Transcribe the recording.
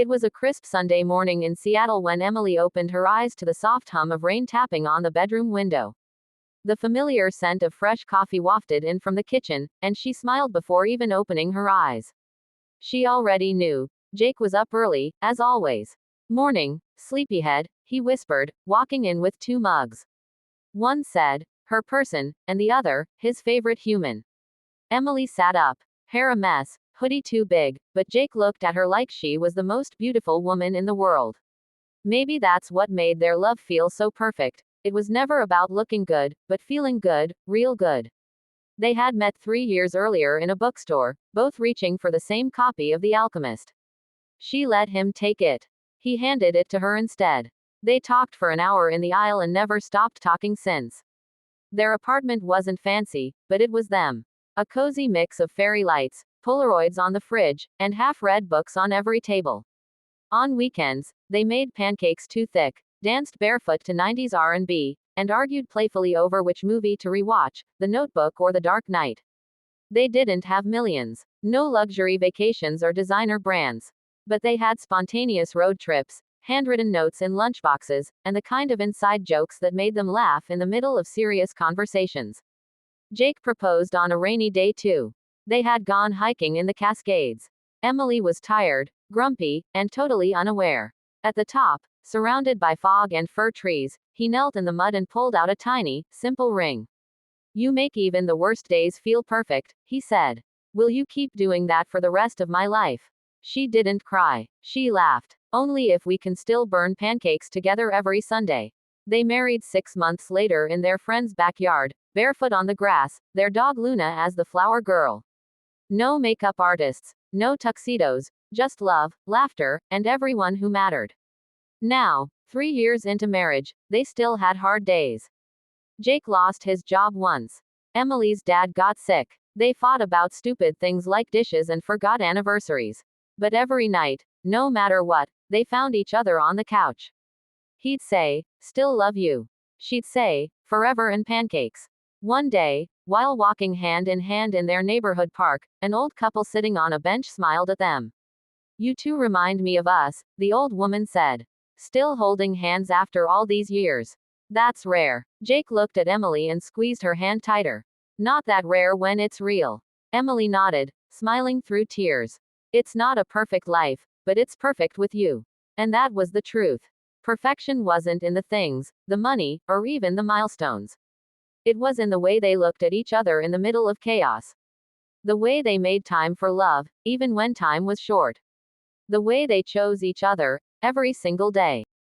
It was a crisp Sunday morning in Seattle when Emily opened her eyes to the soft hum of rain tapping on the bedroom window. The familiar scent of fresh coffee wafted in from the kitchen, and she smiled before even opening her eyes. She already knew. Jake was up early, as always. "Morning, sleepyhead," he whispered, walking in with two mugs. One said, "Her person," and the other, his favorite human. Emily sat up. Hair a mess, hoodie too big, but Jake looked at her like she was the most beautiful woman in the world. Maybe that's what made their love feel so perfect. It was never about looking good, but feeling good, real good. They had met 3 years earlier in a bookstore, both reaching for the same copy of The Alchemist. She let him take it. He handed it to her instead. They talked for an hour in the aisle and never stopped talking since. Their apartment wasn't fancy, but it was them. A cozy mix of fairy lights, Polaroids on the fridge, and half-read books on every table. On weekends, they made pancakes too thick, danced barefoot to 90s R&B, and argued playfully over which movie to rewatch, The Notebook or The Dark Knight. They didn't have millions, no luxury vacations or designer brands. But they had spontaneous road trips, handwritten notes in lunchboxes, and the kind of inside jokes that made them laugh in the middle of serious conversations. Jake proposed on a rainy day too. They had gone hiking in the Cascades. Emily was tired, grumpy, and totally unaware. At the top, surrounded by fog and fir trees, he knelt in the mud and pulled out a tiny, simple ring. "You make even the worst days feel perfect," he said. "Will you keep doing that for the rest of my life?" She didn't cry. She laughed. "Only if we can still burn pancakes together every Sunday." They married 6 months later in their friend's backyard, barefoot on the grass, their dog Luna as the flower girl. No makeup artists, no tuxedos, just love, laughter, and everyone who mattered. Now, 3 years into marriage, they still had hard days. Jake lost his job once. Emily's dad got sick. They fought about stupid things like dishes and forgot anniversaries. But every night, no matter what, they found each other on the couch. He'd say, "Still love you." She'd say, "Forever and pancakes." One day, while walking hand in hand in their neighborhood park, an old couple sitting on a bench smiled at them. "You two remind me of us," the old woman said. "Still holding hands after all these years. That's rare." Jake looked at Emily and squeezed her hand tighter. "Not that rare when it's real." Emily nodded, smiling through tears. "It's not a perfect life, but it's perfect with you." And that was the truth. Perfection wasn't in the things, the money, or even the milestones. It was in the way they looked at each other in the middle of chaos. The way they made time for love, even when time was short. The way they chose each other, every single day.